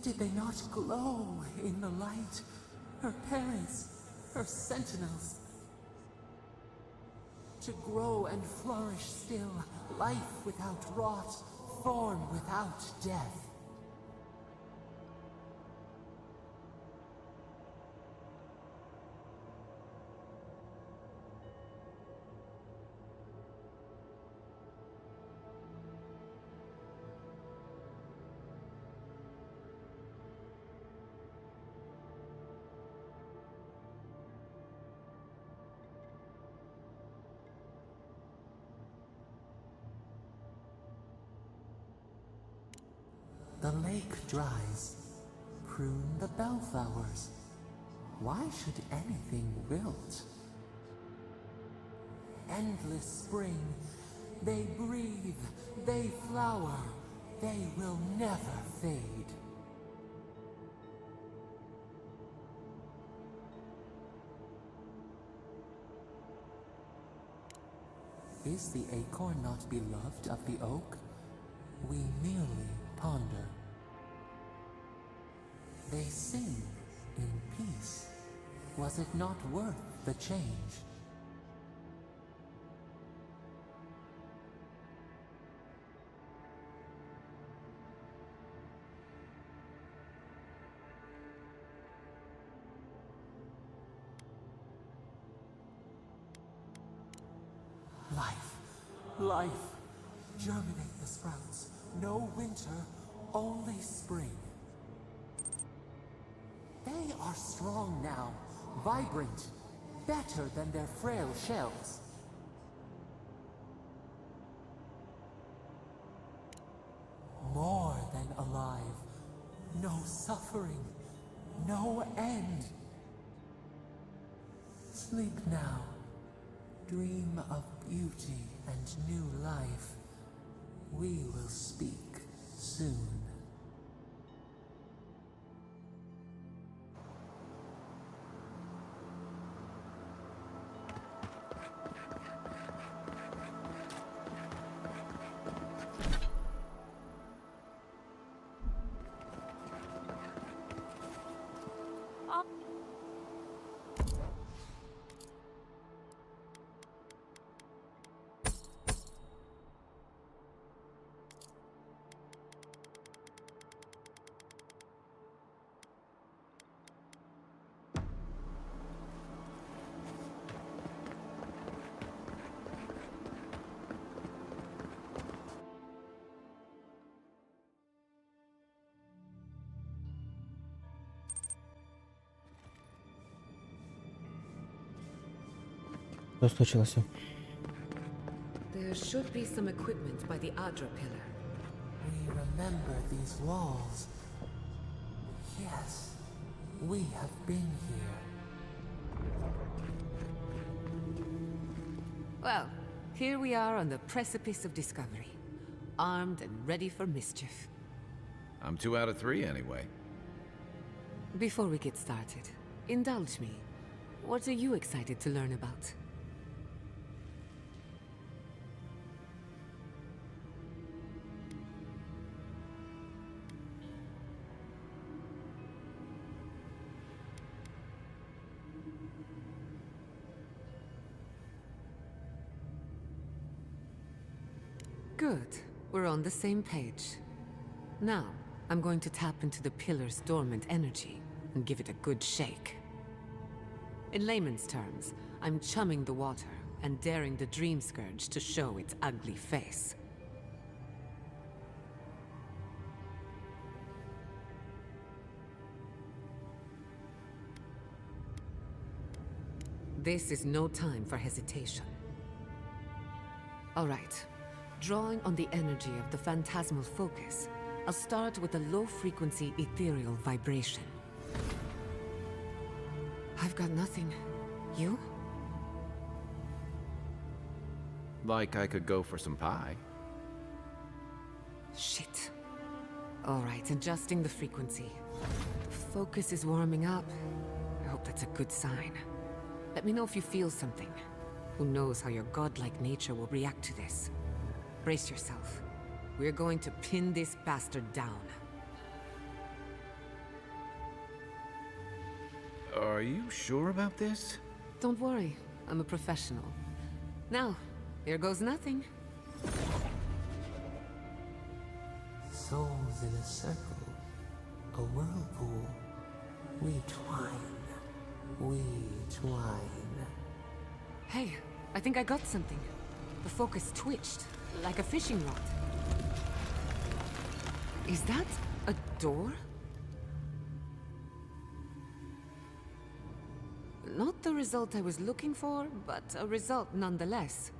Did they not glow in the light? Her parents, her sentinels. To grow and flourish still, life without rot, form without death. The lake dries. Prune the bellflowers. Why should anything wilt? Endless spring. They breathe. They flower. They will never fade. Is the acorn not beloved of the oak? We merely ponder. They sing in peace. Was it not worth the change? Life, life, germinate the sprouts. No winter, only spring. They are strong now, vibrant, better than their frail shells. More than alive, no suffering, no end. Sleep now, dream of beauty and new life. We will speak soon. Что случилось? There should be some equipment by the Adra pillar. We remember these walls. Yes, we have been here. Well, here we are on the precipice of discovery, armed and ready for mischief. I'm 2 out of 3 anyway. Before we get started, indulge me. What are you excited to learn about? Good. We're on the same page. Now, I'm going to tap into the pillar's dormant energy and give it a good shake. In layman's terms, I'm chumming the water and daring the dream scourge to show its ugly face. This is no time for hesitation. All right. Drawing on the energy of the phantasmal focus, I'll start with a low-frequency ethereal vibration. I've got nothing. You? Like I could go for some pie. Shit. All right, adjusting the frequency. The focus is warming up. I hope that's a good sign. Let me know if you feel something. Who knows how your godlike nature will react to this. Brace yourself. We're going to pin this bastard down. Are you sure about this? Don't worry, I'm a professional. Now, here goes nothing. Souls in a circle, a whirlpool. We twine, we twine. Hey, I think I got something. The focus twitched, like a fishing rod. Is that a door? Not the result I was looking for, but a result nonetheless.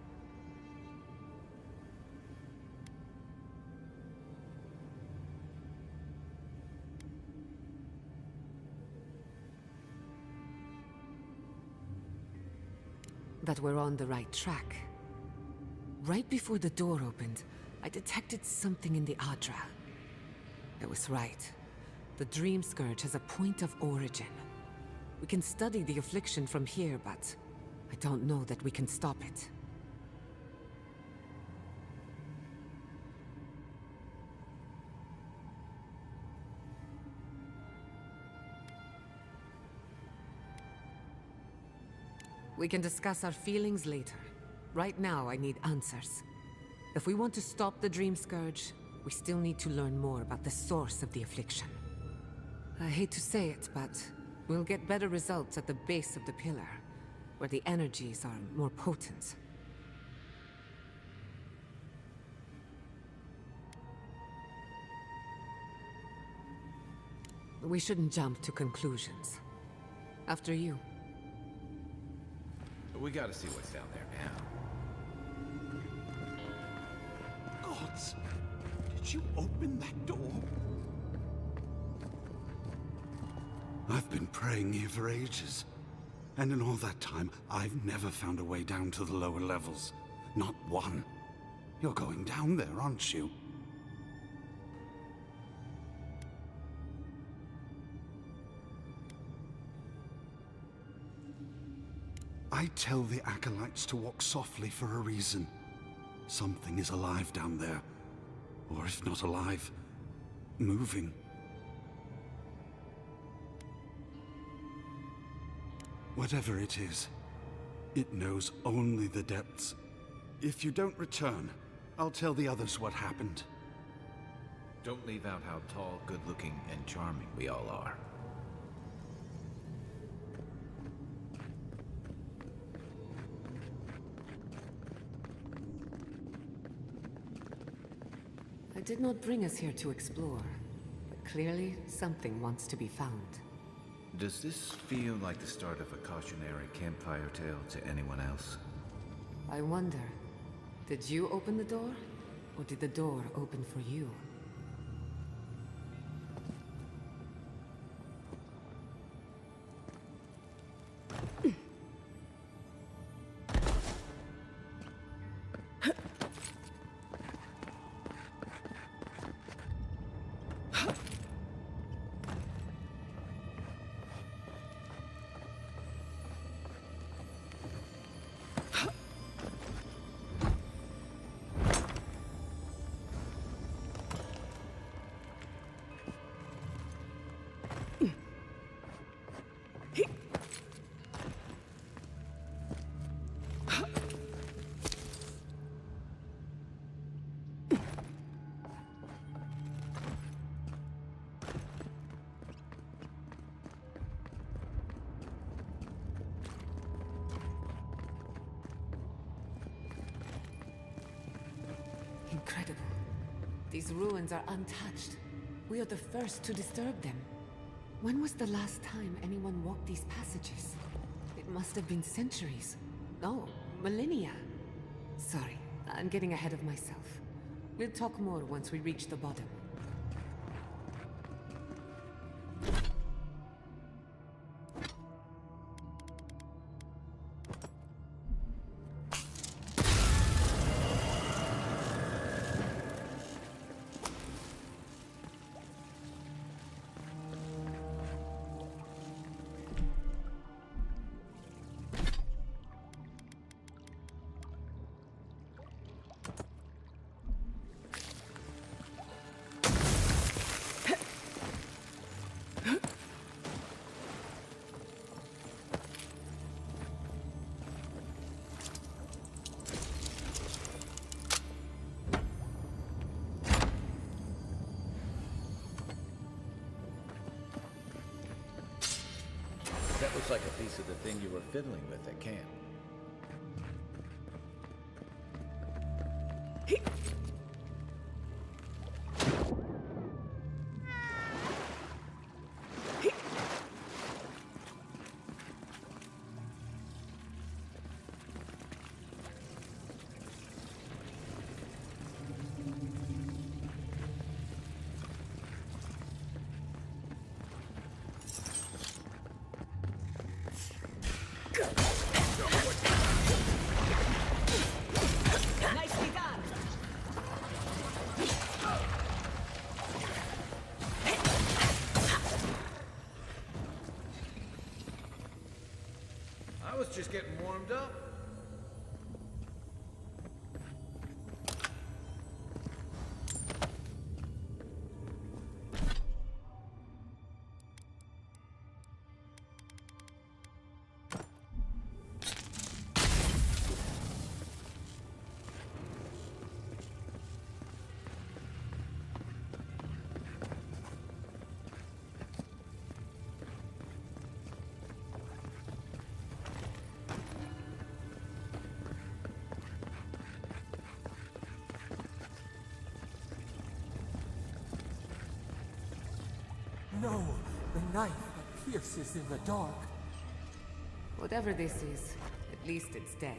That we're on the right track. Right before the door opened, I detected something in the Adra. I was right. The Dream Scourge has a point of origin. We can study the affliction from here, but I don't know that we can stop it. We can discuss our feelings later. Right now, I need answers. If we want to stop the Dream Scourge, we still need to learn more about the source of the affliction. I hate to say it, but we'll get better results at the base of the pillar, where the energies are more potent. We shouldn't jump to conclusions. After you. We gotta see what's down there now. Gods! Did you open that door? I've been praying here for ages. And in all that time, I've never found a way down to the lower levels. Not one. You're going down there, aren't you? I tell the acolytes to walk softly for a reason. Something is alive down there. Or if not alive, moving. Whatever it is, it knows only the depths. If you don't return, I'll tell the others what happened. Don't leave out how tall, good-looking, and charming we all are. I did not bring us here to explore, but clearly something wants to be found. Does this feel like the start of a cautionary campfire tale to anyone else? I wonder, did you open the door? Or did the door open for you? Incredible. These ruins are untouched. We are the first to disturb them. When was the last time anyone walked these passages? It must have been centuries. No, millennia. Sorry, I'm getting ahead of myself. We'll talk more once we reach the bottom. Looks like a piece of the thing you were fiddling with at camp. Nicely done! I was just getting warmed up. No, the knife that pierces in the dark. Whatever this is, at least it's dead.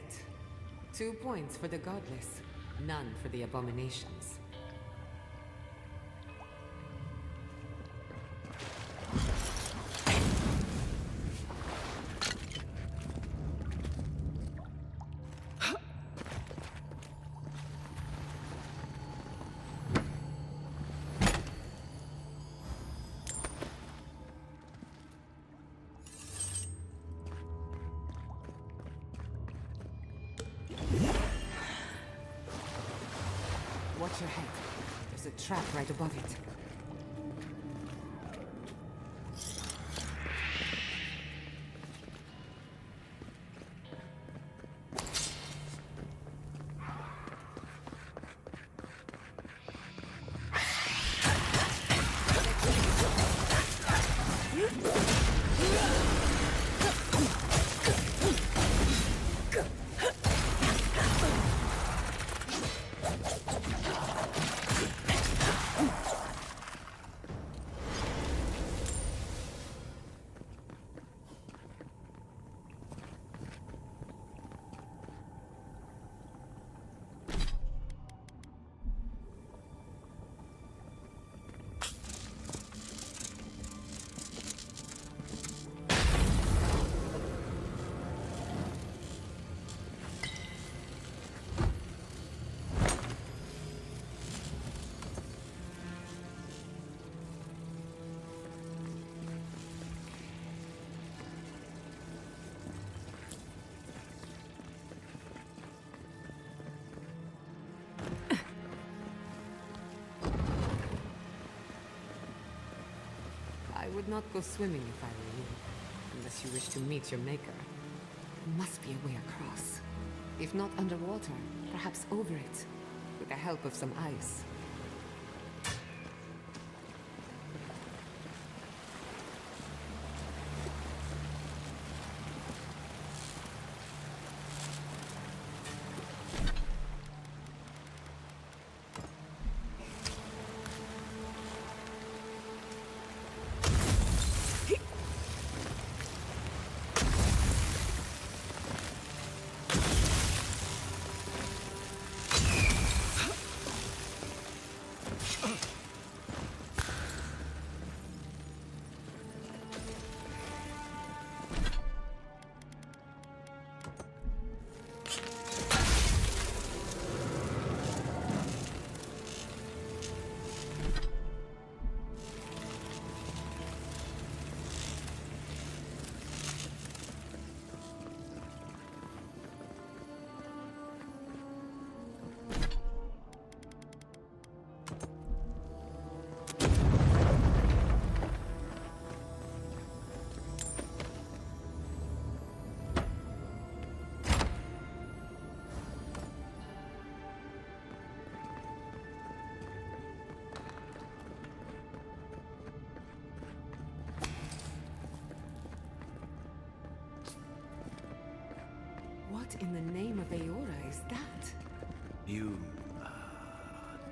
2 points for the godless, none for the abominations. Watch your head. There's a trap right above it. I would not go swimming if I were you, unless you wish to meet your maker. There must be a way across. If not underwater, perhaps over it, with the help of some ice.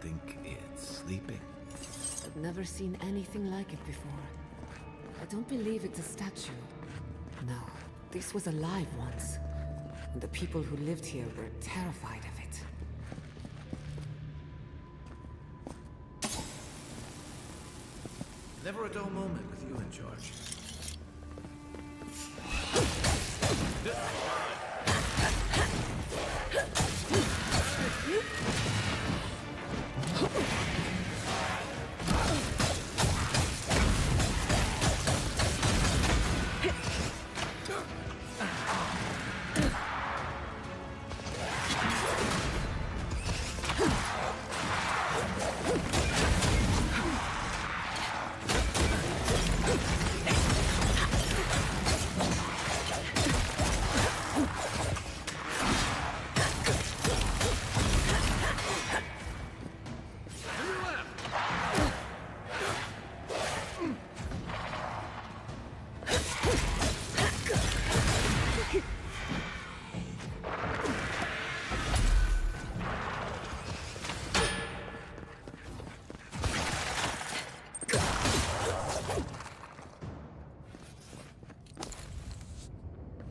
think it's sleeping? I've never seen anything like it before. I don't believe it's a statue. No, this was alive once. And the people who lived here were terrified of it. Never a dull moment with you in charge.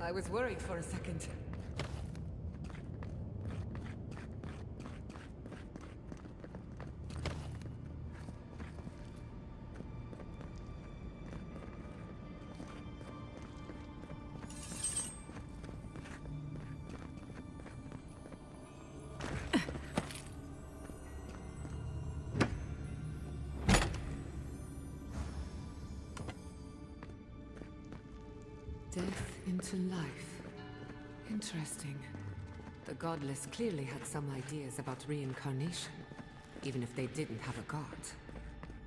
I was worried for a second. Death into life. Interesting. The godless clearly had some ideas about reincarnation, even if they didn't have a god.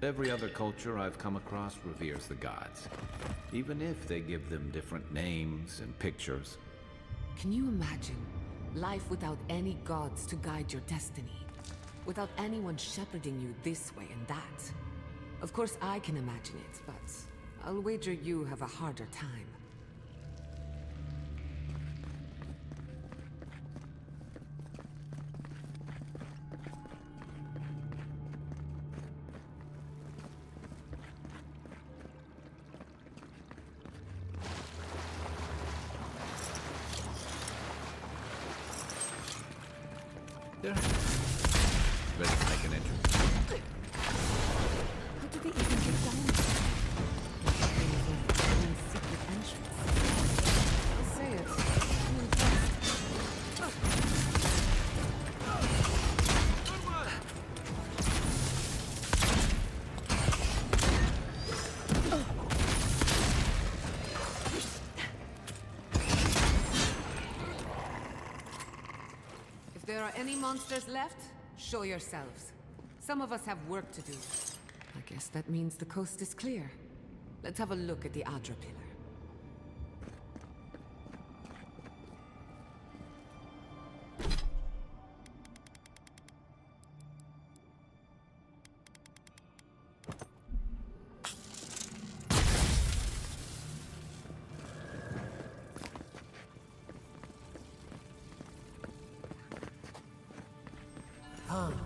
Every other culture I've come across reveres the gods, even if they give them different names and pictures. Can you imagine life without any gods to guide your destiny? Without anyone shepherding you this way and that? Of course I can imagine it, but I'll wager you have a harder time. There. Ready to make an entrance. How did they even get down there? One secret entrance. I'll say it. I'm impressed. If there are any monsters left, show yourselves. Some of us have work to do. I guess that means the coast is clear. Let's have a look at the Adra pillar. Come,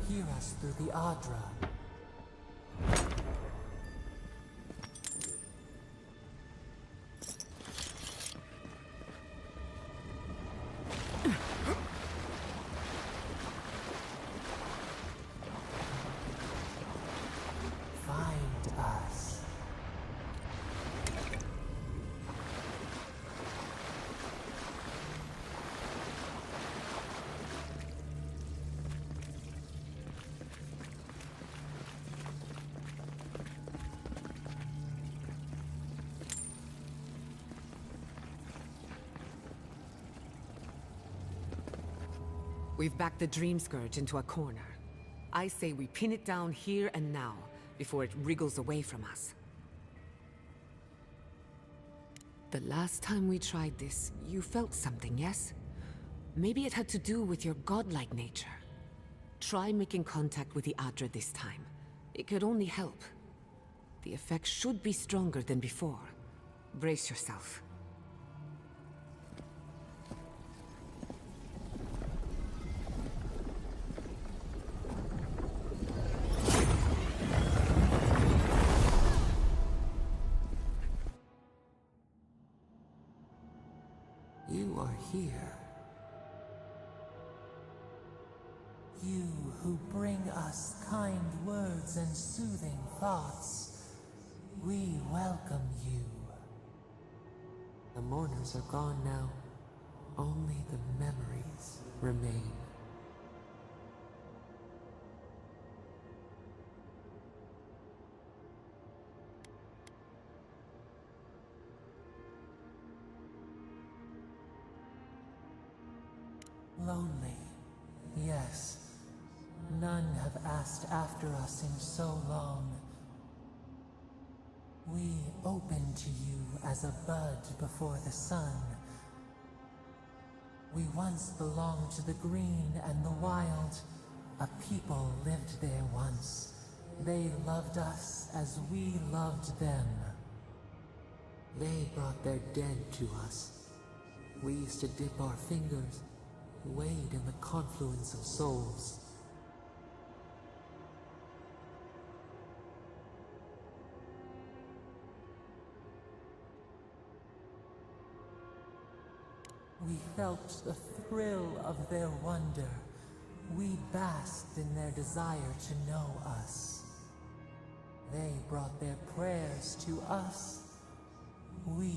hear us through the Adra. Find us. We've backed the Dream Scourge into a corner. I say we pin it down here and now, before it wriggles away from us. The last time we tried this, you felt something, yes? Maybe it had to do with your godlike nature. Try making contact with the Adra this time. It could only help. The effect should be stronger than before. Brace yourself. here. You who bring us kind words and soothing thoughts, we welcome you. The mourners are gone now. Only the memories remain. Lonely, yes. None have asked after us in so long. We open to you as a bud before the sun. We once belonged to the green and the wild. A people lived there once. They loved us as we loved them. They brought their dead to us. We used to dip our fingers, wade in the confluence of souls. We felt the thrill of their wonder. We basked in their desire to know us. They brought their prayers to us. We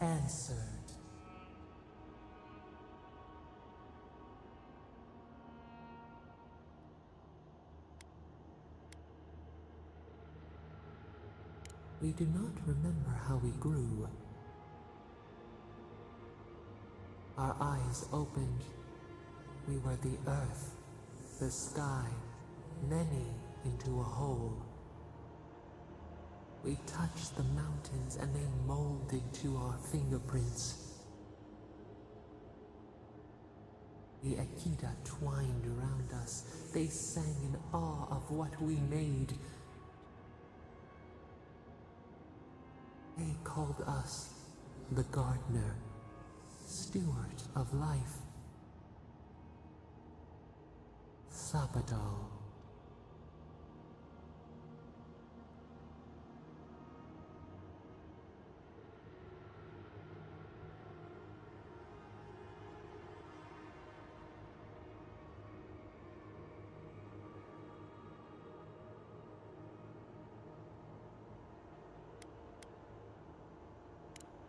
answered. We do not remember how we grew. Our eyes opened. We were the earth, the sky, many into a whole. We touched the mountains and they molded to our fingerprints. The Akita twined around us. They sang in awe of what we made. They called us the gardener, steward of life. Sabadal.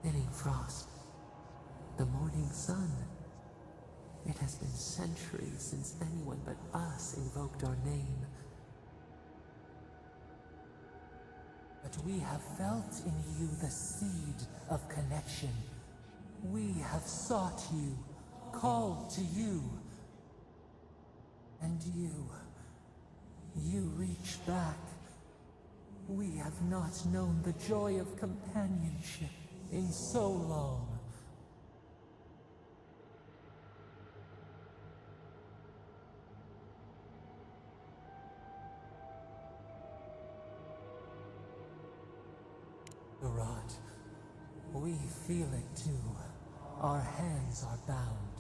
Thinning frost. The morning sun. It has been centuries since anyone but us invoked our name. But we have felt in you the seed of connection. We have sought you, called to you. And you reach back. We have not known the joy of companionship in so long. The rot. We feel it too. Our hands are bound.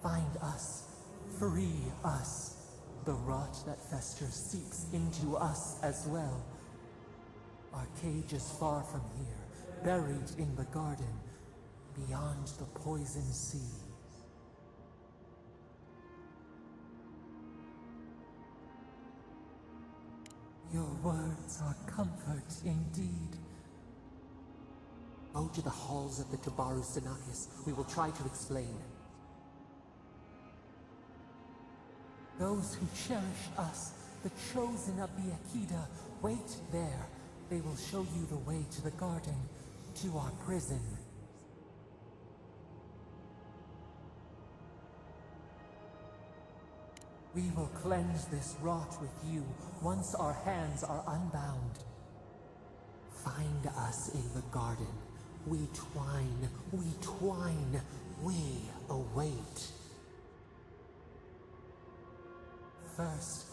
Find us. Free us. The rot that festers seeps into us as well. Our cage is far from here, buried in the garden, beyond the poison sea. Your words are comfort indeed. Go to the halls of the Tabaru Sinakis. We will try to explain. Those who cherish us, the chosen of the Akita, wait there. They will show you the way to the garden, to our prison. We will cleanse this rot with you once our hands are unbound. Find us in the garden. We twine, we await. First,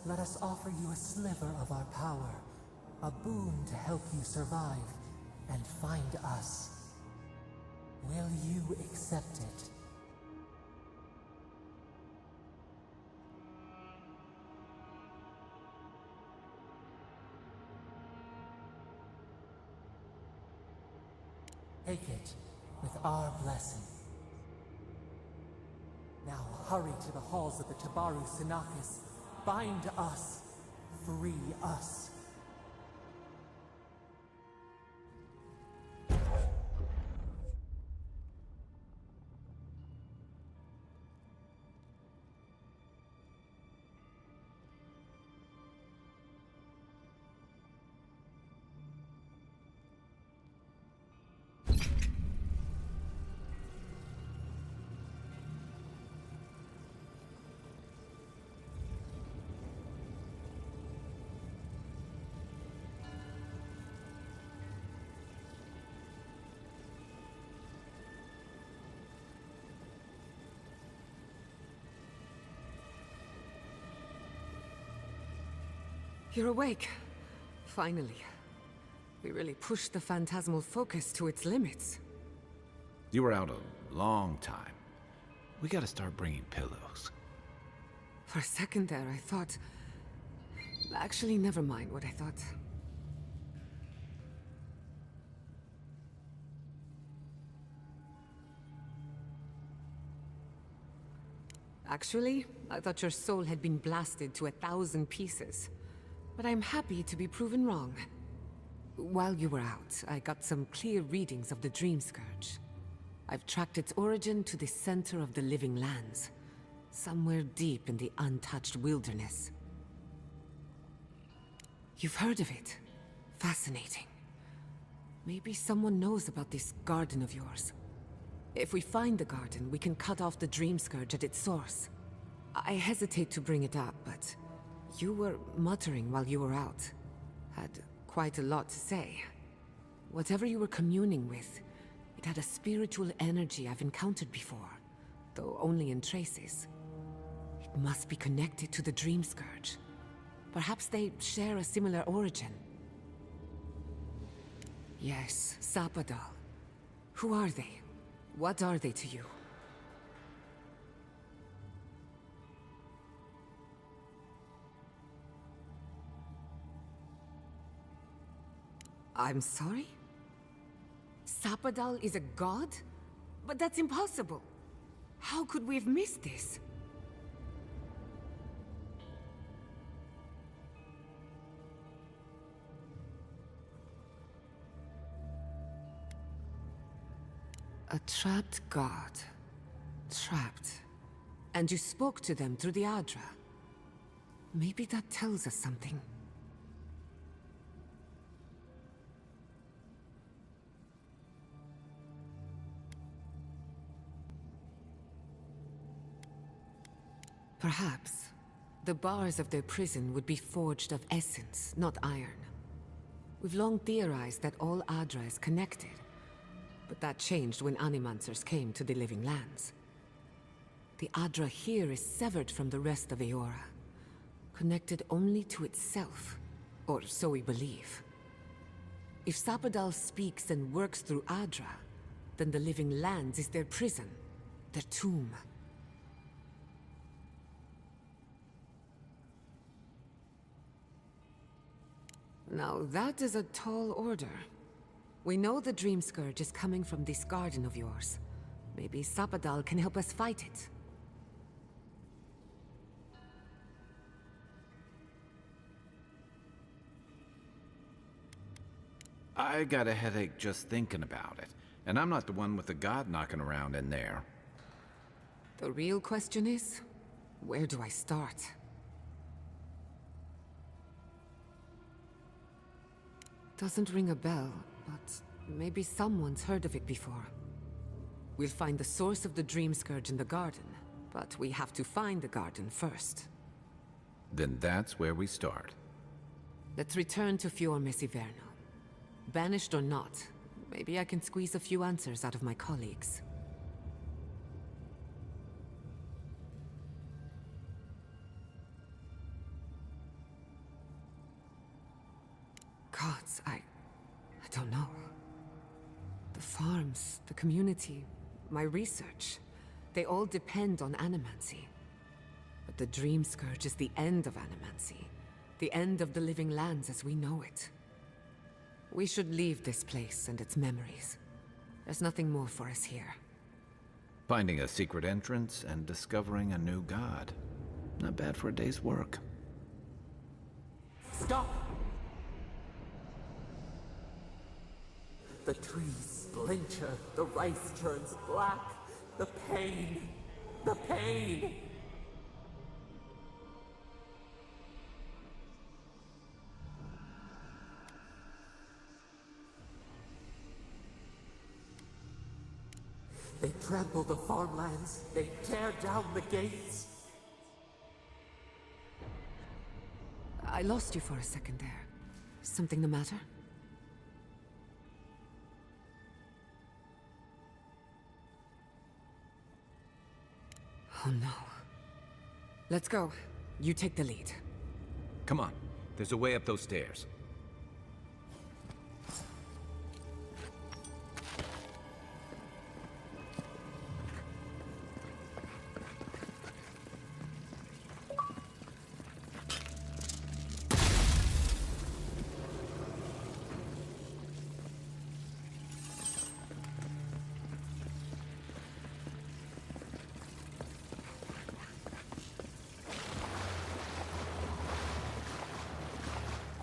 let us offer you a sliver of our power, a boon to help you survive and find us. Will you accept it? Take it with our blessing. hurry to the halls of the Tabaru Sinakis. Bind us. Free us. You're awake. Finally. We really pushed the phantasmal focus to its limits. You were out a long time. We gotta start bringing pillows. For a second there, I thought... Actually, never mind what I thought. Actually, I thought your soul had been blasted to 1,000 pieces. But I'm happy to be proven wrong. While you were out, I got some clear readings of the Dream Scourge. I've tracked its origin to the center of the living lands, somewhere deep in the untouched wilderness. You've heard of it. Fascinating. Maybe someone knows about this garden of yours. If we find the garden, we can cut off the Dream Scourge at its source. I hesitate to bring it up, but you were muttering while you were out. Had quite a lot to say. Whatever you were communing with, it had a spiritual energy I've encountered before, though only in traces. It must be connected to the Dream Scourge. Perhaps they share a similar origin. Yes, Sapadal. Who are they? What are they to you? I'm sorry? Sapadal is a god? But that's impossible. How could we have missed this? A trapped god. Trapped. And you spoke to them through the Adra. Maybe that tells us something. Perhaps the bars of their prison would be forged of essence, not iron. We've long theorized that all Adra is connected, but that changed when Animancers came to the Living Lands. The Adra here is severed from the rest of Eora, connected only to itself, or so we believe. If Sapadal speaks and works through Adra, then the Living Lands is their prison, their tomb. Now that is a tall order. We know the Dream Scourge is coming from this garden of yours. Maybe Sapadal can help us fight it. I got a headache just thinking about it. And I'm not the one with the god knocking around in there. The real question is, where do I start? Doesn't ring a bell, but maybe someone's heard of it before. We'll find the source of the Dream Scourge in the garden, but we have to find the garden first. Then that's where we start. Let's return to Fior Mesiverno. Banished or not, maybe I can squeeze a few answers out of my colleagues. Gods, I don't know. The farms, the community, my research, they all depend on animancy. But the Dream Scourge is the end of animancy, the end of the Living Lands as we know it. We should leave this place and its memories. There's nothing more for us here. Finding a secret entrance and discovering a new god. Not bad for a day's work. Stop! The trees splinter, the rice turns black. The pain! The pain! They trample the farmlands. They tear down the gates. I lost you for a second there. Something the matter? Oh no. Let's go. You take the lead. Come on. There's a way up those stairs.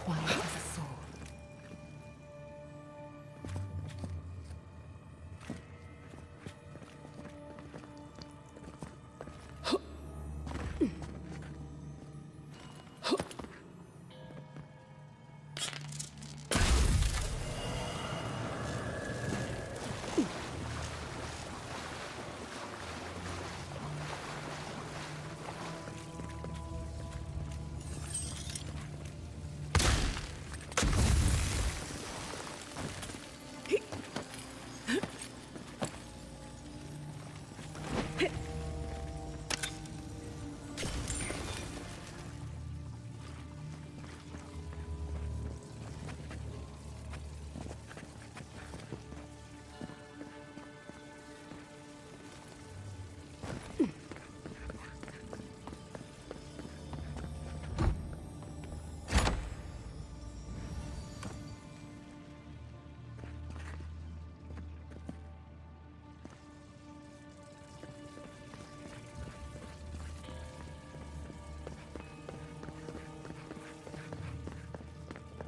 Quiet as a soul.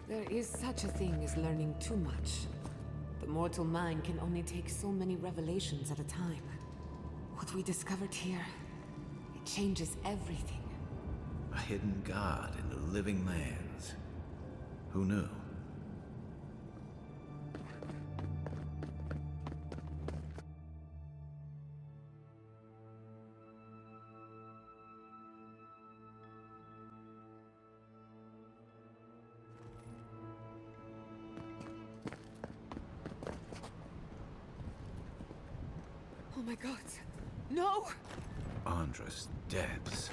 There is such a thing as learning too much. The mortal mind can only take so many revelations at a time. What we discovered here, it changes everything. A hidden god in the living lands. Who knew? Oh my god. No! Andra's depths.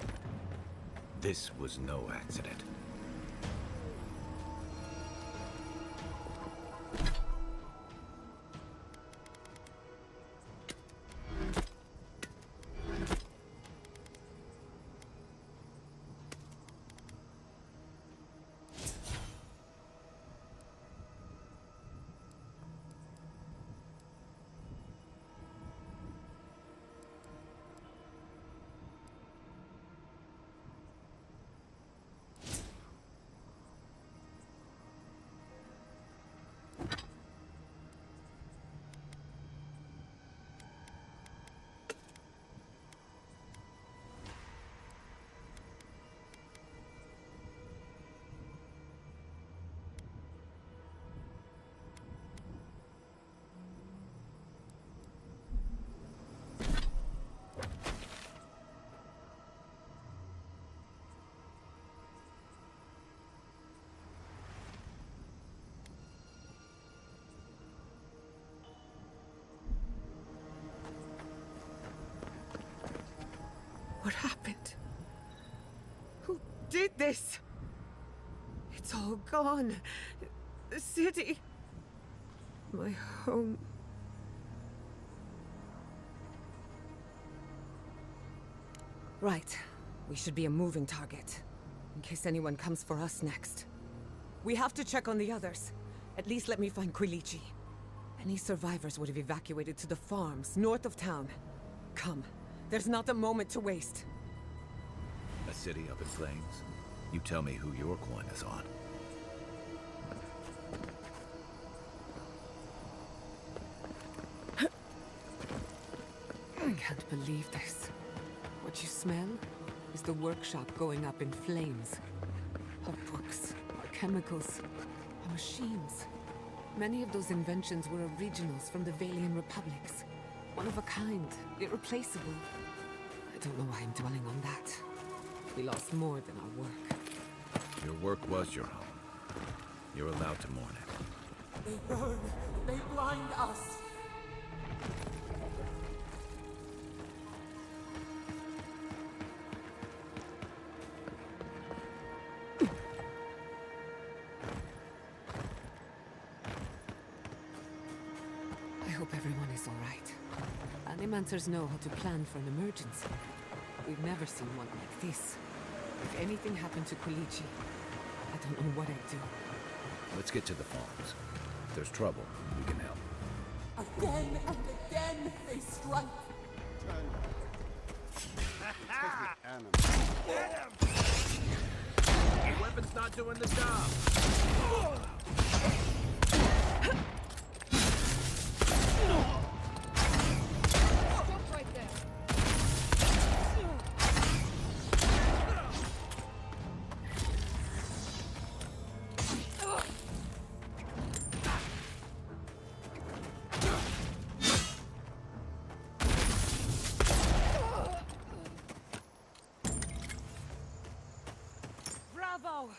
This was no accident. What happened? Who did this? It's all gone. The city. My home. Right. We should be a moving target. In case anyone comes for us next. We have to check on the others. At least let me find Quilichi. Any survivors would have evacuated to the farms north of town. Come. There's not a moment to waste. A city up in flames? You tell me who your coin is on. I can't believe this. What you smell is the workshop going up in flames. Our books, our chemicals, our machines. Many of those inventions were originals from the Valian republics. One of a kind, irreplaceable. I don't know why I'm dwelling on that. We lost more than our work. Your work was your home. You're allowed to mourn it. They burn. They blind us. I hope everyone is all right. Animancers know how to plan for an emergency. We've never seen one like this. If anything happened to Kolichi, I don't know what I'd do. Let's get to the farms. If there's trouble, we can help. Again and again they strike. The weapon's not doing the job! Bravo!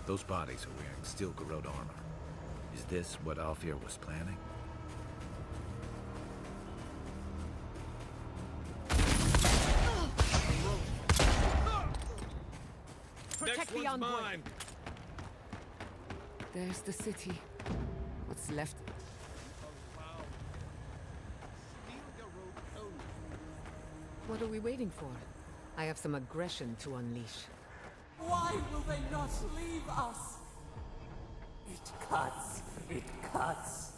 Those bodies are wearing steel corrode armor. Is this what Alfir was planning? Protect the envoy. There's the city. What's left? What are we waiting for? I have some aggression to unleash. Why will they not leave us? It cuts. It cuts.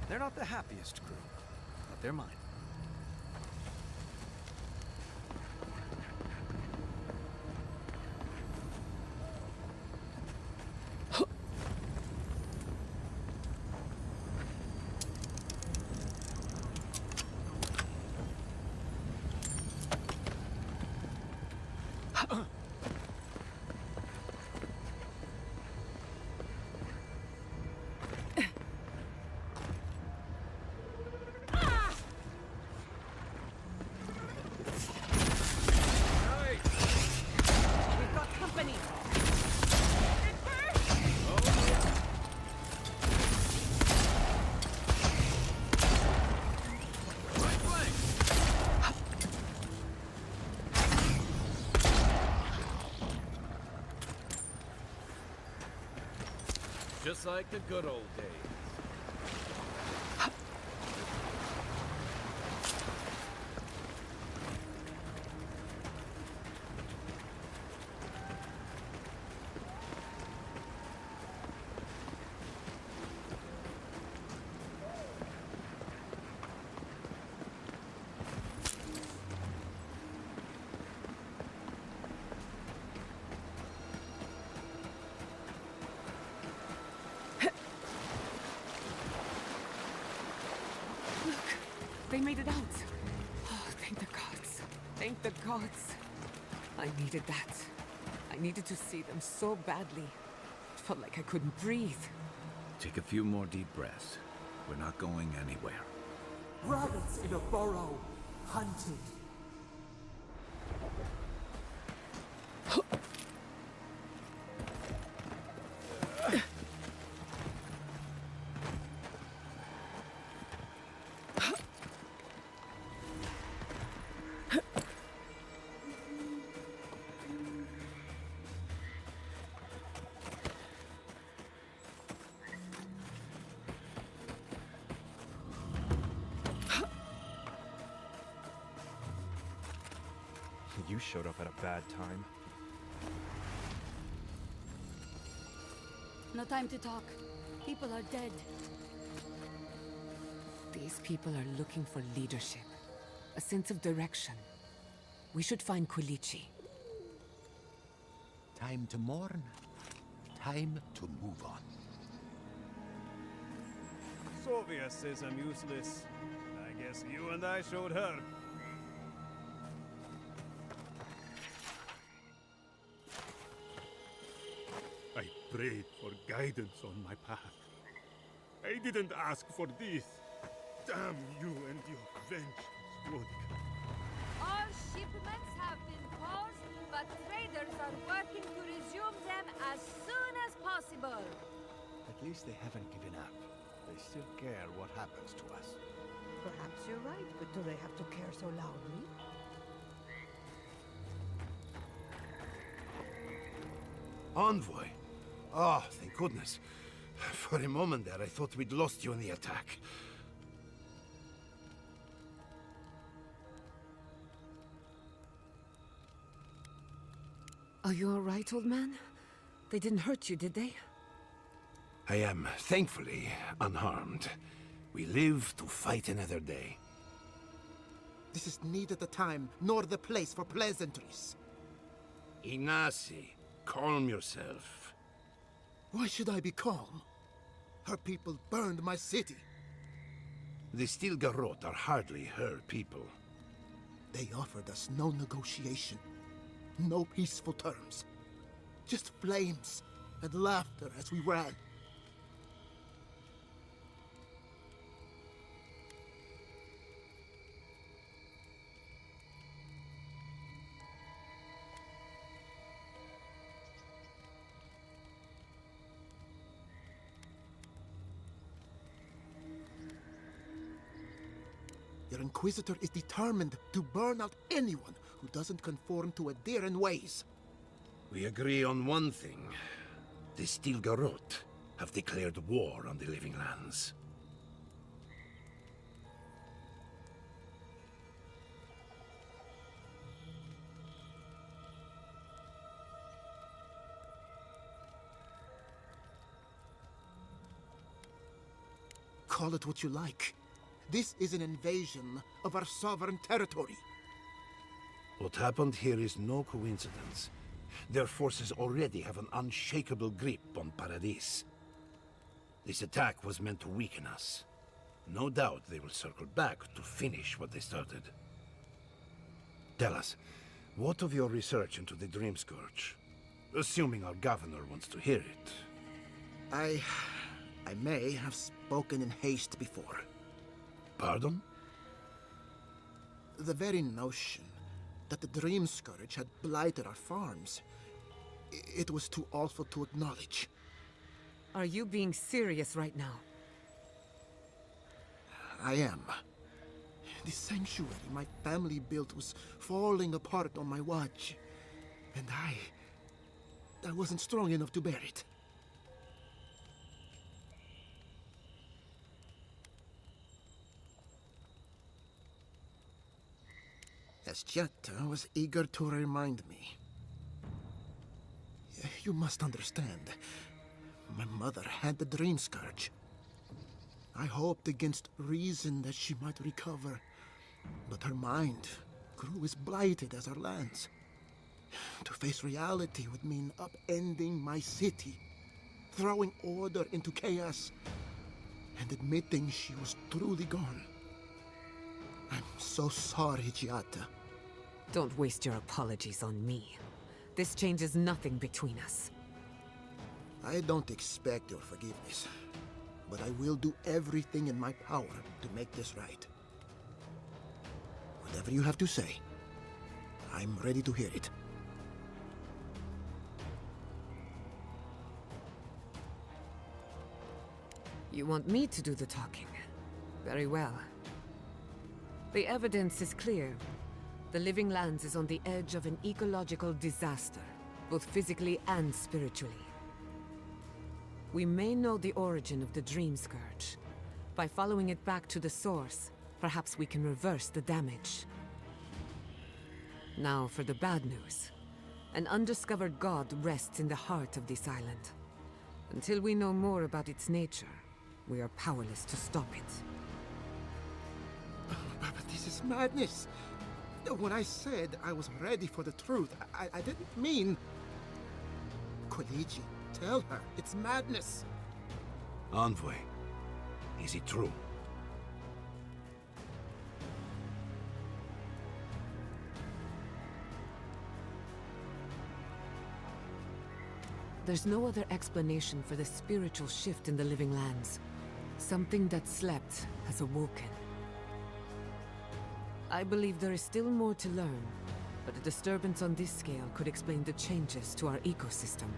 They're not the happiest crew, but they're mine. Just like the good old days. they made it out. Oh, thank the gods. Thank the gods. I needed that. I needed to see them so badly. It felt like I couldn't breathe. Take a few more deep breaths. We're not going anywhere. Rabbits in a burrow, hunted. You showed up at a bad time. No time to talk. People are dead. These people are looking for leadership, a sense of direction. We should find Quilichi. Time to mourn. Time to move on. Sylvia says I'm useless. I guess you and I showed her. I prayed for guidance on my path. I didn't ask for this. Damn you and your vengeance, Vodka. All shipments have been paused, but traders are working to resume them as soon as possible. At least they haven't given up. They still care what happens to us. Perhaps you're right, but do they have to care so loudly? Envoy! Oh, thank goodness. For a moment there, I thought we'd lost you in the attack. Are you all right, old man? They didn't hurt you, did they? I am, thankfully, unharmed. We live to fight another day. This is neither the time nor the place for pleasantries. Inasi, calm yourself. Why should I be calm? Her people burned my city. The Stilgarrot are hardly her people. They offered us no negotiation, no peaceful terms. Just flames and laughter as we ran. Your Inquisitor is determined to burn out anyone who doesn't conform to Adairan ways. We agree on one thing. The Stilgarrot have declared war on the Living Lands. Call it what you like. This is an invasion of our sovereign territory. What happened here is no coincidence. Their forces already have an unshakable grip on Paradis. This attack was meant to weaken us. No doubt they will circle back to finish what they started. Tell us, what of your research into the Dream Scourge? Assuming our governor wants to hear it. I may have spoken in haste before. Pardon? The very notion that the Dream Scourge had blighted our farms, it was too awful to acknowledge. Are you being serious right now? I am. The sanctuary my family built was falling apart on my watch, and I wasn't strong enough to bear it. Esjetta was eager to remind me. You must understand. My mother had the Dream Scourge. I hoped against reason that she might recover, but her mind grew as blighted as her lands. To face reality would mean upending my city, throwing order into chaos, and admitting she was truly gone. I'm so sorry, Giada. Don't waste your apologies on me. This changes nothing between us. I don't expect your forgiveness, but I will do everything in my power to make this right. Whatever you have to say, I'm ready to hear it. You want me to do the talking? Very well. The evidence is clear. The Living Lands is on the edge of an ecological disaster, both physically and spiritually. We may know the origin of the Dream Scourge. By following it back to the source, perhaps we can reverse the damage. Now for the bad news. An undiscovered god rests in the heart of this island. Until we know more about its nature, we are powerless to stop it. But this is madness. When I said I was ready for the truth, I didn't mean... Koliji, tell her, it's madness. Envoy, is it true? There's no other explanation for the spiritual shift in the Living Lands. Something that slept has awoken. I believe there is still more to learn, but a disturbance on this scale could explain the changes to our ecosystem.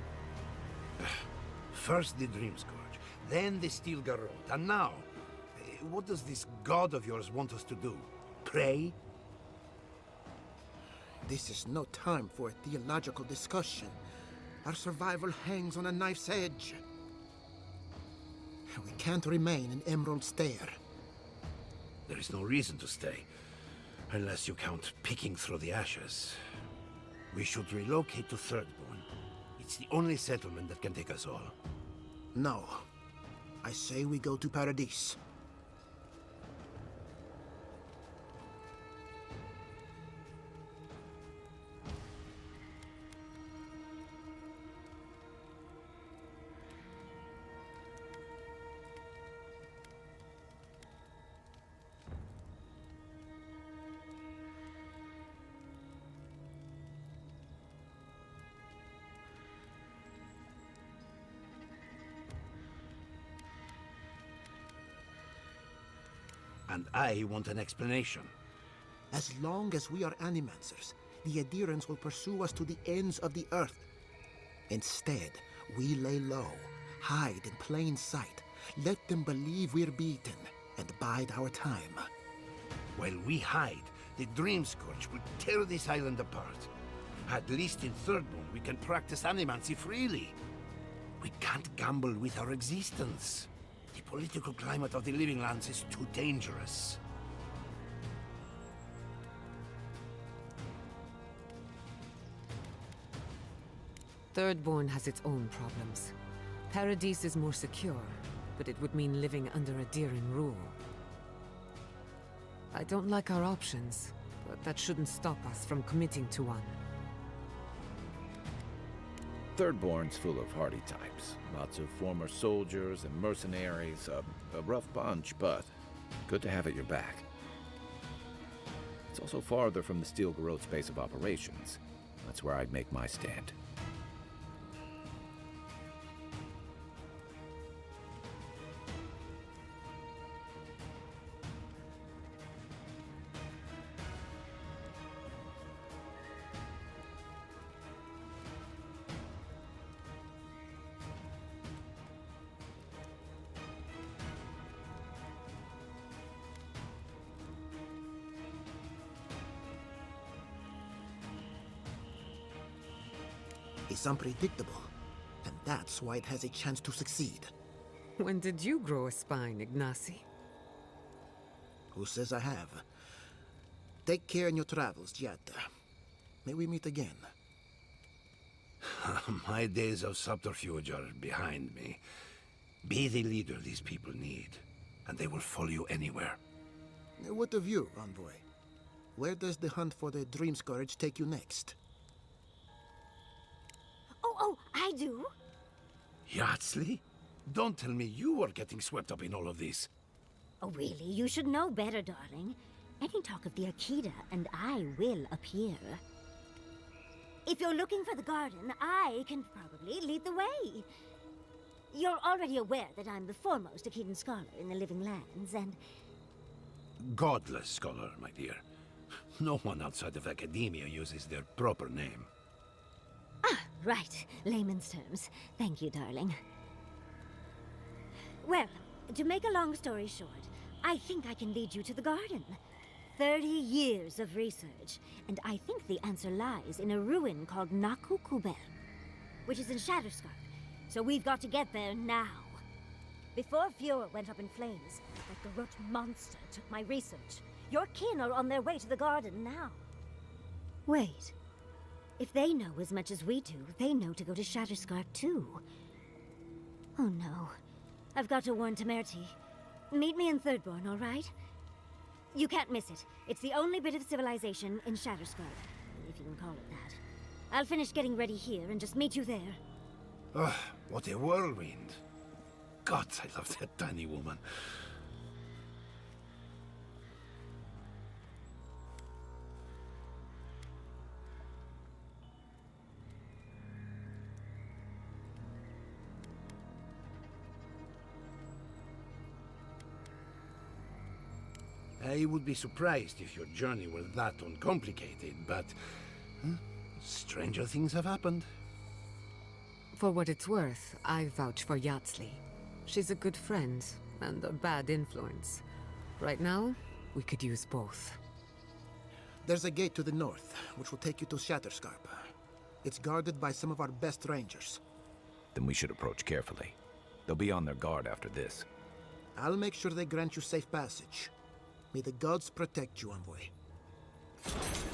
First the Dream Scourge, then the Steel Garrote, and now... what does this god of yours want us to do? Pray? This is no time for a theological discussion. Our survival hangs on a knife's edge. We can't remain in Emerald Stair. There is no reason to stay, unless you count picking through the ashes. We should relocate to Thirdborn. It's the only settlement that can take us all. No. I say we go to Paradise. And I want an explanation. As long as we are Animancers, the adherents will pursue us to the ends of the earth. Instead, we lay low, hide in plain sight, let them believe we're beaten, and bide our time. While we hide, the Dream Scourge will tear this island apart. At least in Thirdborn, we can practice animancy freely. We can't gamble with our existence. The political climate of the Living Lands is too dangerous. Thirdborn has its own problems. Paradise is more secure, but it would mean living under a Adheran rule. I don't like our options, but that shouldn't stop us from committing to one. Thirdborn's full of hardy types. Lots of former soldiers and mercenaries. A rough bunch, but good to have at your back. It's also farther from the Steel Garrote's base of operations. That's where I'd make my stand. It's unpredictable, and that's why it has a chance to succeed. When did you grow a spine, Ignacy? Who says I have? Take care in your travels, Giada. May we meet again. My days of subterfuge are behind me. Be the leader these people need, and they will follow you anywhere. What of you, Envoy? Where does the hunt for the Dream Scourge take you next? Oh, I do. Yardsley? Don't tell me you are getting swept up in all of this. Oh, really? You should know better, darling. any talk of the Akita, and I will appear. If you're looking for the garden, I can probably lead the way. You're already aware that I'm the foremost Akitan scholar in the Living Lands, and... Godless scholar, my dear. No one outside of academia uses their proper name. Ah, right. Layman's terms. Thank you, darling. Well, to make a long story short, I think I can lead you to the garden. 30 years of research, and I think the answer lies in a ruin called Nakukubel, which is in Shatterscarp. So we've got to get there now. Before Fjord went up in flames, that garrote monster took my research. Your kin are on their way to the garden now. Wait. If they know as much as we do, they know to go to Shatterscarp too. Oh no. I've got to warn Temerity. Meet me in Thirdborn, all right? You can't miss it. It's the only bit of civilization in Shatterscarp, if you can call it that. I'll finish getting ready here and just meet you there. Ugh, what a whirlwind. Gods, I love that tiny woman. I would be surprised if your journey were that uncomplicated, but... stranger things have happened. For what it's worth, I vouch for Yatsley. She's a good friend, and a bad influence. Right now, we could use both. There's a gate to the north, which will take you to Shatterscarp. It's guarded by some of our best rangers. Then we should approach carefully. They'll be on their guard after this. I'll make sure they grant you safe passage. May the gods protect you, envoy.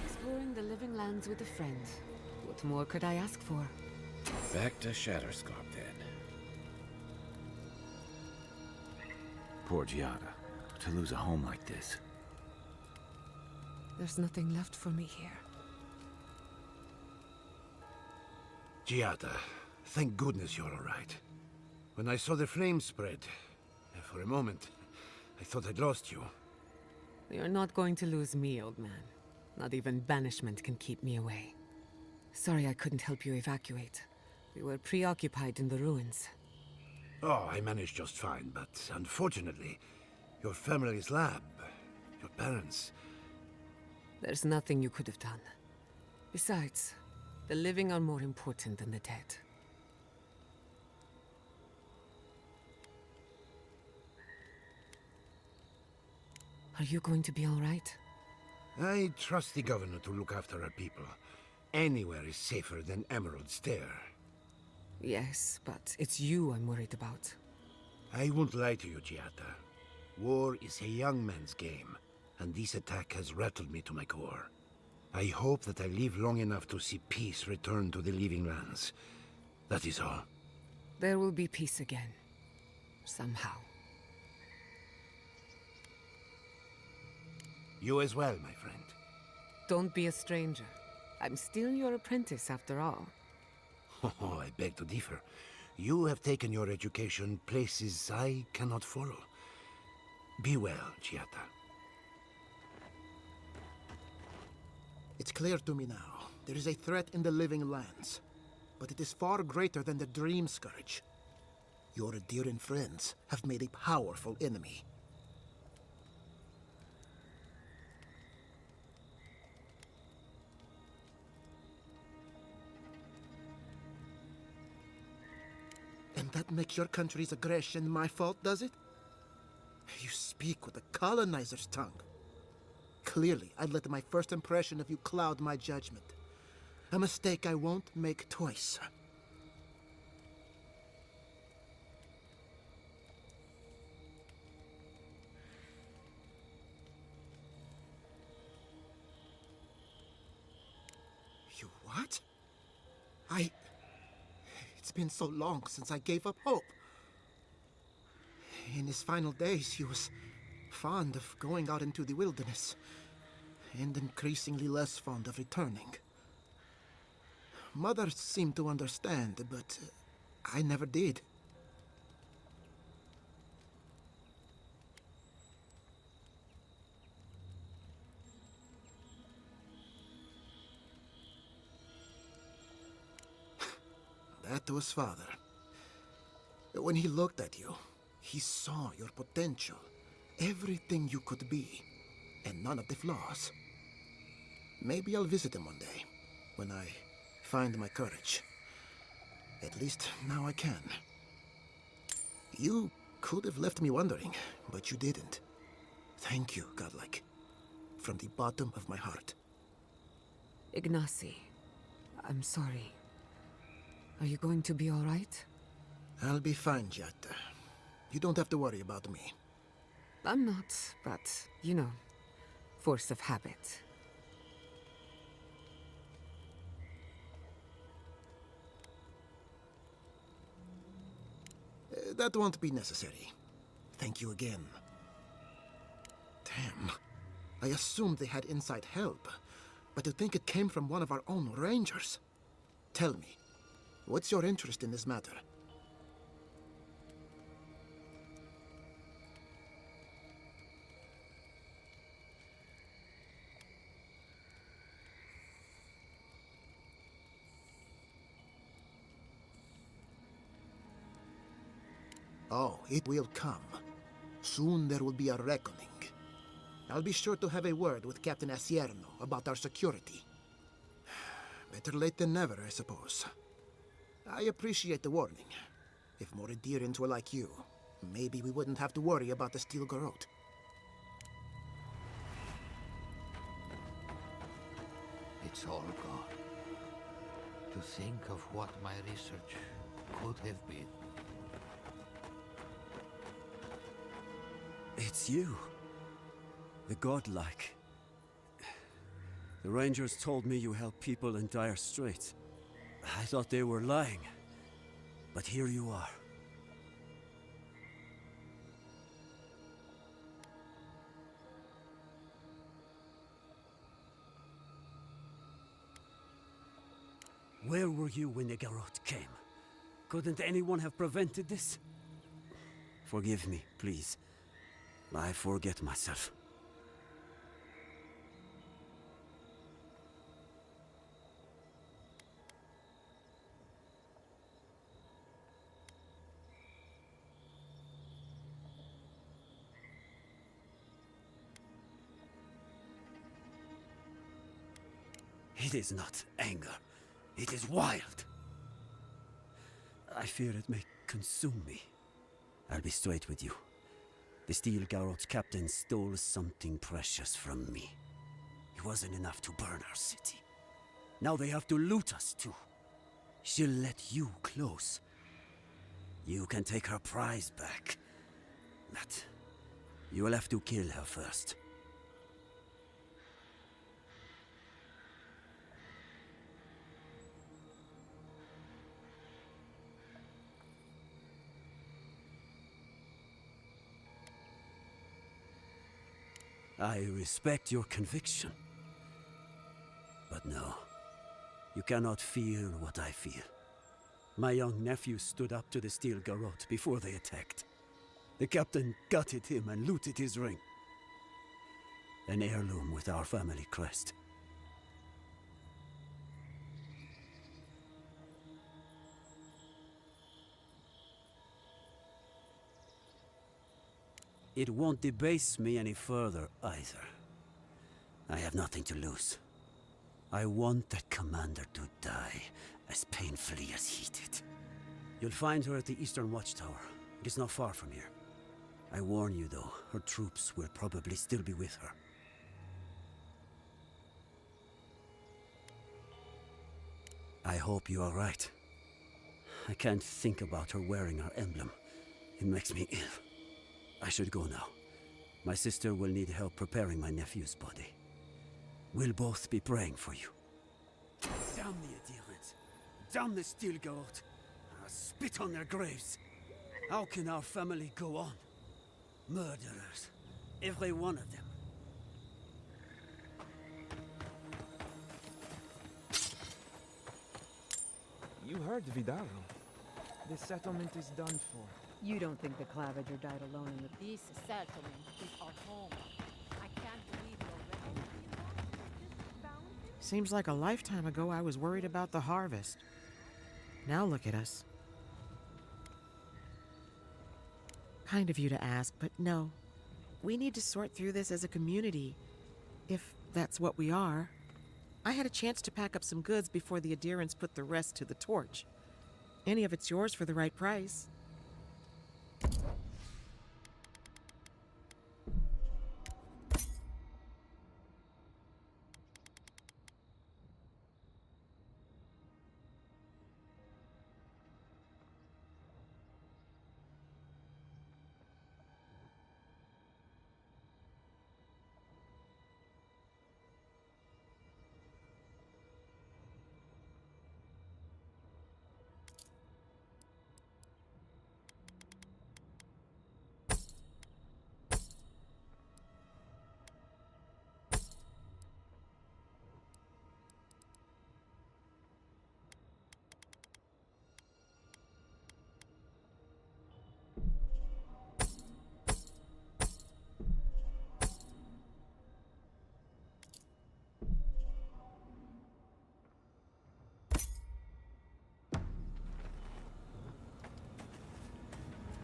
Exploring the Living Lands with a friend. What more could I ask for? Back to Shatterscarp, then. Poor Giada. To lose a home like this. There's nothing left for me here. Giada, thank goodness you're all right. When I saw the flames spread, for a moment, I thought I'd lost you. You're not going to lose me, old man. Not even banishment can keep me away. Sorry I couldn't help you evacuate. We were preoccupied in the ruins. Oh, I managed just fine, but unfortunately, your family's lab, your parents... There's nothing you could have done. Besides, the living are more important than the dead. Are you going to be all right? I trust the governor to look after our people. Anywhere is safer than Emerald Stair. Yes, but it's you I'm worried about. I won't lie to you, Giada. War is a young man's game, and this attack has rattled me to my core. I hope that I live long enough to see peace return to the Living Lands. That is all. There will be peace again. Somehow. You as well, my friend. Don't be a stranger. I'm still your apprentice, after all. Oh, I beg to differ. You have taken your education places I cannot follow. Be well, Giada. It's clear to me now. There is a threat in the Living Lands. But it is far greater than the Dream Scourge. Your Adyrn friends have made a powerful enemy. And that makes your country's aggression my fault, does it? You speak with a colonizer's tongue. Clearly, I let my first impression of you cloud my judgment. A mistake I won't make twice. You what? It's been so long since I gave up hope. In his final days, he was fond of going out into the wilderness, and increasingly less fond of returning. Mother seemed to understand, but I never did. Atto's father. When he looked at you, he saw your potential, everything you could be, and none of the flaws. Maybe I'll visit him one day, when I find my courage. At least now I can. You could have left me wondering, but you didn't. Thank you, Godlike. From the bottom of my heart. Ignacy, I'm sorry. Are you going to be all right? I'll be fine, Jatta. You don't have to worry about me. I'm not, but, you know, force of habit. That won't be necessary. Thank you again. Damn. I assumed they had inside help, but to think it came from one of our own rangers. Tell me, what's your interest in this matter? Oh, it will come. Soon there will be a reckoning. I'll be sure to have a word with Captain Asierno about our security. Better late than never, I suppose. I appreciate the warning. If more Adherents were like you, maybe we wouldn't have to worry about the Steel Garrote. It's all gone. To think of what my research could have been. It's you. The godlike. The Rangers told me you help people in dire straits. I thought they were lying. But here you are. Where were you when the Garrote came? Couldn't anyone have prevented this? Forgive me, please. I forget myself. It is not anger. It is wild. I fear it may consume me. I'll be straight with you. The Steel Garrote's captain stole something precious from me. It wasn't enough to burn our city. Now they have to loot us too. She'll let you close. You can take her prize back. But you will have to kill her first. I respect your conviction. But no, you cannot feel what I feel. My young nephew stood up to the Steel Garrote before they attacked. The captain gutted him and looted his ring. An heirloom with our family crest. It won't debase me any further, either. I have nothing to lose. I want that commander to die as painfully as he did. You'll find her at the Eastern Watchtower. It is not far from here. I warn you, though, her troops will probably still be with her. I hope you are right. I can't think about her wearing her emblem. It makes me ill. I should go now. My sister will need help preparing my nephew's body. We'll both be praying for you. Damn the adherents! Damn the Steel Garrote! I'll spit on their graves! How can our family go on? Murderers. Every one of them. You heard Vidaro. The settlement is done for. You don't think the Clavager died alone in the... This settlement is our home. I can't believe you're ready. Seems like a lifetime ago I was worried about the harvest. Now look at us. Kind of you to ask, but no. We need to sort through this as a community, if that's what we are. I had a chance to pack up some goods before the adherents put the rest to the torch. Any of it's yours for the right price.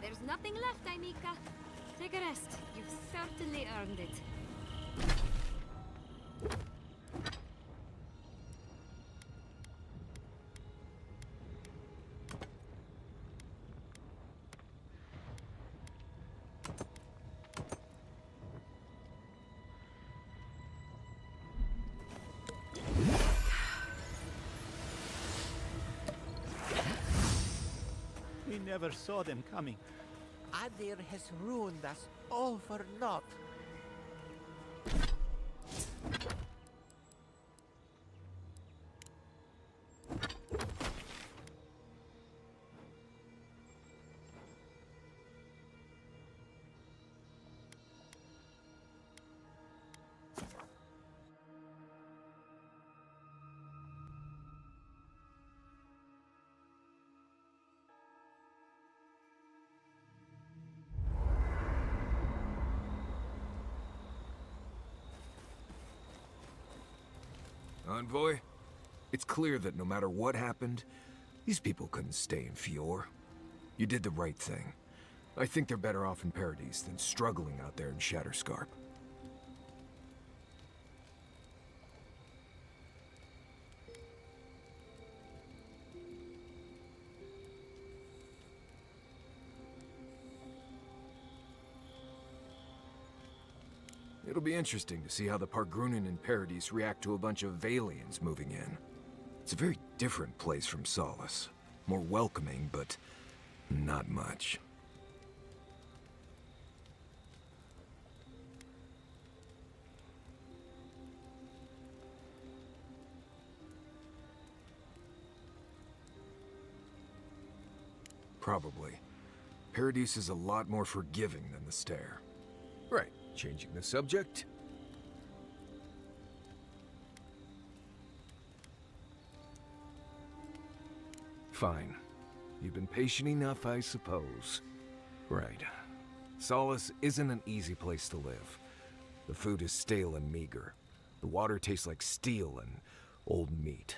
There's nothing left, Anika. Take a rest. You've certainly earned it. We never saw them coming. Adir has ruined us all for naught. Envoy, it's clear that no matter what happened, these people couldn't stay in Fior. You did the right thing. I think they're better off in Paradise than struggling out there in Shatterscarp. It'll be interesting to see how the Pargrunen in Paradise react to a bunch of Valians moving in. It's a very different place from Solace. More welcoming, but not much. Probably. Paradise is a lot more forgiving than the Stair. Right. Changing the subject? Fine. You've been patient enough, I suppose. Right. Solace isn't an easy place to live. The food is stale and meager. The water tastes like steel and old meat.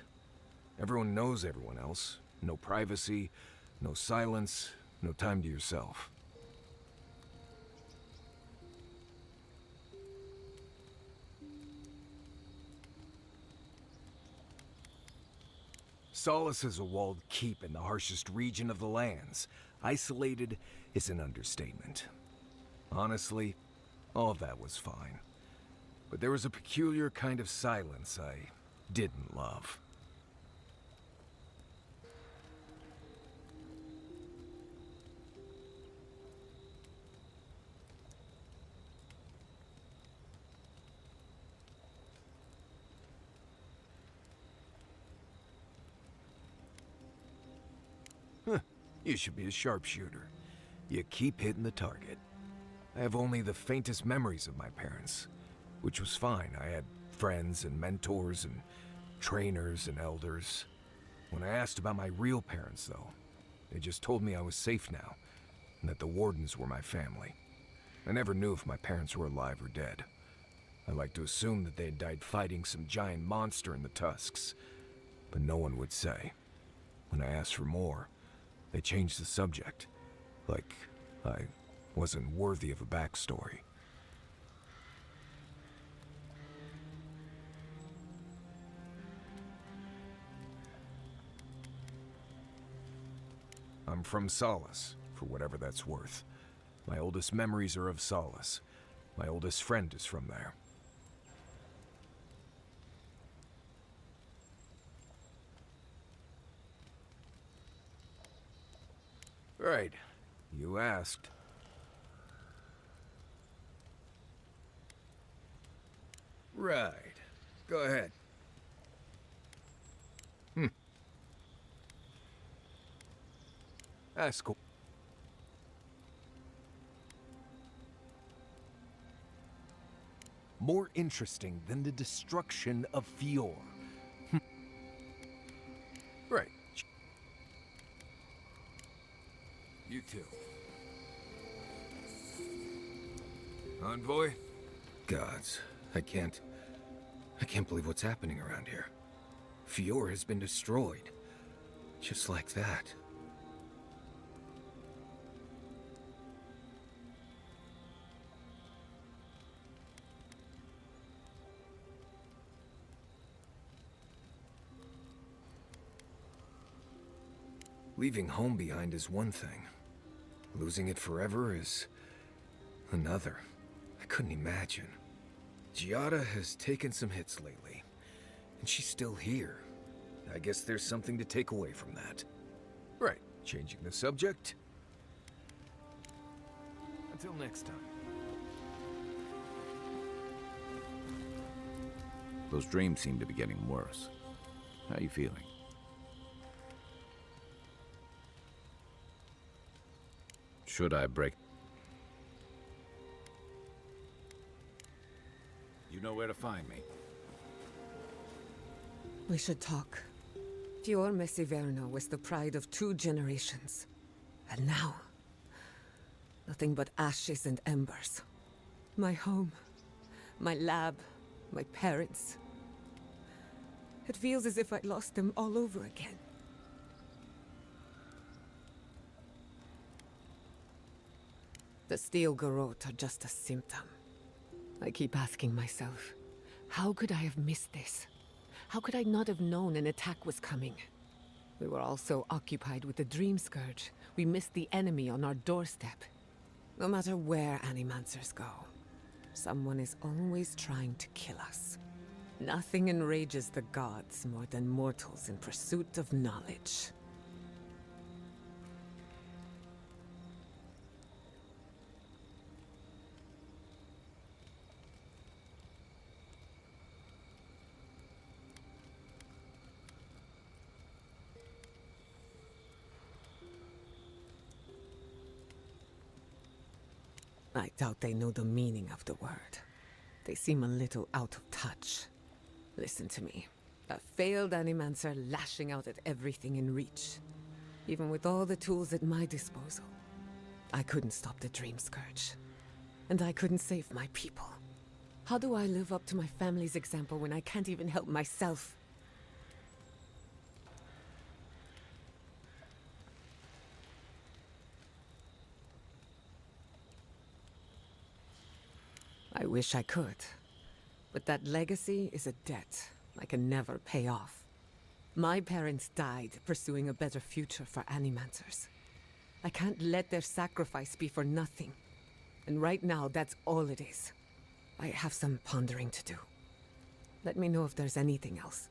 Everyone knows everyone else. No privacy, no silence, no time to yourself. Solace is a walled keep in the harshest region of the lands. Isolated is an understatement. Honestly, all of that was fine. But there was a peculiar kind of silence I didn't love. You should be a sharpshooter. You keep hitting the target. I have only the faintest memories of my parents, which was fine. I had friends and mentors and trainers and elders. When I asked about my real parents, though, they just told me I was safe now, and that the Wardens were my family. I never knew if my parents were alive or dead. I like to assume that they had died fighting some giant monster in the Tusks, but no one would say. When I asked for more, they changed the subject. Like I wasn't worthy of a backstory. I'm from Solace, for whatever that's worth. My oldest memories are of Solace. My oldest friend is from there. Right. You asked. Right. Go ahead. Ask. More interesting than the destruction of Fior. Right. You too. Envoy? Gods, I can't believe what's happening around here. Fior has been destroyed. Just like that. Leaving home behind is one thing. Losing it forever is another. I couldn't imagine. Giada has taken some hits lately, and she's still here. I guess there's something to take away from that. Right, changing the subject. Until next time. Those dreams seem to be getting worse. How are you feeling? Should I break? You know where to find me. We should talk. Fior Messiverno was the pride of 2 generations. And now, nothing but ashes and embers. My home, my lab, my parents. It feels as if I lost them all over again. The steel garrote are just a symptom. I keep asking myself, how could I have missed this? How could I not have known an attack was coming? We were all so occupied with the Dream Scourge, we missed the enemy on our doorstep. No matter where Animancers go, someone is always trying to kill us. Nothing enrages the gods more than mortals in pursuit of knowledge. I doubt they know the meaning of the word. They seem a little out of touch. Listen to me. A failed Animancer lashing out at everything in reach. Even with all the tools at my disposal. I couldn't stop the Dream Scourge. And I couldn't save my people. How do I live up to my family's example when I can't even help myself? I wish I could. But that legacy is a debt I can never pay off. My parents died pursuing a better future for Animancers. I can't let their sacrifice be for nothing. And right now, that's all it is. I have some pondering to do. Let me know if there's anything else.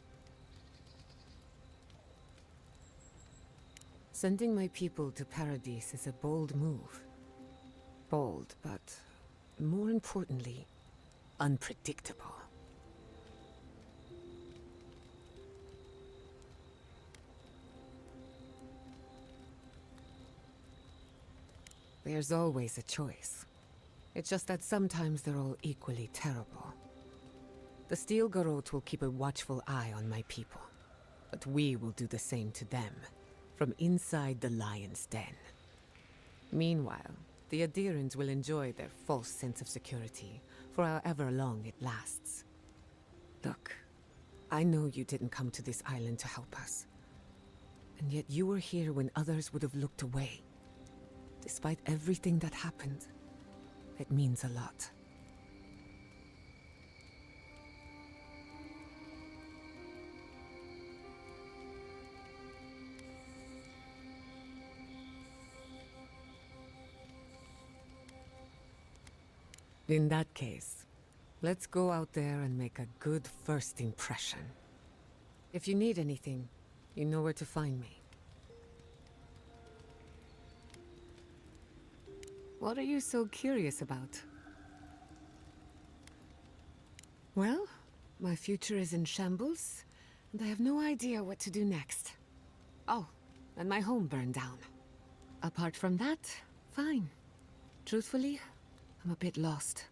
Sending my people to Paradise is a bold move. Bold, but more importantly, unpredictable. There's always a choice. It's just that sometimes they're all equally terrible. The Steel Garrote will keep a watchful eye on my people, but we will do the same to them, from inside the lion's den. Meanwhile, the adherents will enjoy their false sense of security for however long it lasts. Look, I know you didn't come to this island to help us. And yet you were here when others would have looked away. Despite everything that happened, it means a lot. In that case, let's go out there and make a good first impression. If you need anything, you know where to find me. What are you so curious about? Well, my future is in shambles, and I have no idea what to do next. Oh, and my home burned down. Apart from that, fine. Truthfully, I'm a bit lost.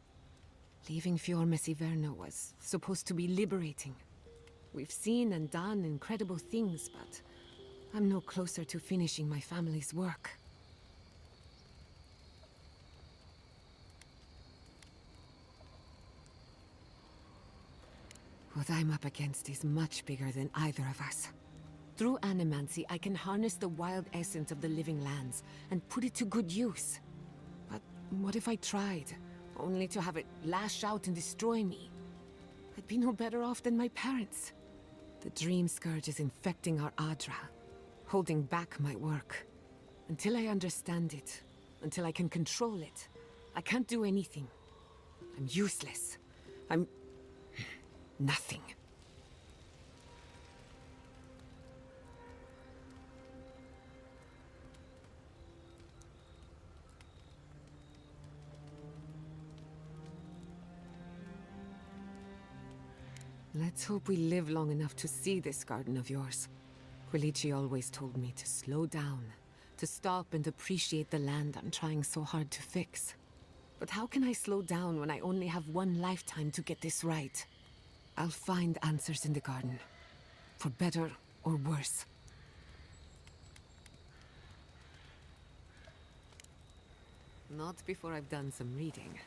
Leaving Fior Messiverno was supposed to be liberating. We've seen and done incredible things, but I'm no closer to finishing my family's work. What I'm up against is much bigger than either of us. Through animancy, I can harness the wild essence of the living lands and put it to good use. But what if I tried, only to have it lash out and destroy me? I'd be no better off than my parents. The Dream Scourge is infecting our Adra, holding back my work. Until I understand it, until I can control it, I can't do anything. I'm useless. I'm nothing. Let's hope we live long enough to see this garden of yours. Quilici always told me to slow down, to stop and appreciate the land I'm trying so hard to fix. But how can I slow down when I only have one lifetime to get this right? I'll find answers in the garden, for better or worse. Not before I've done some reading.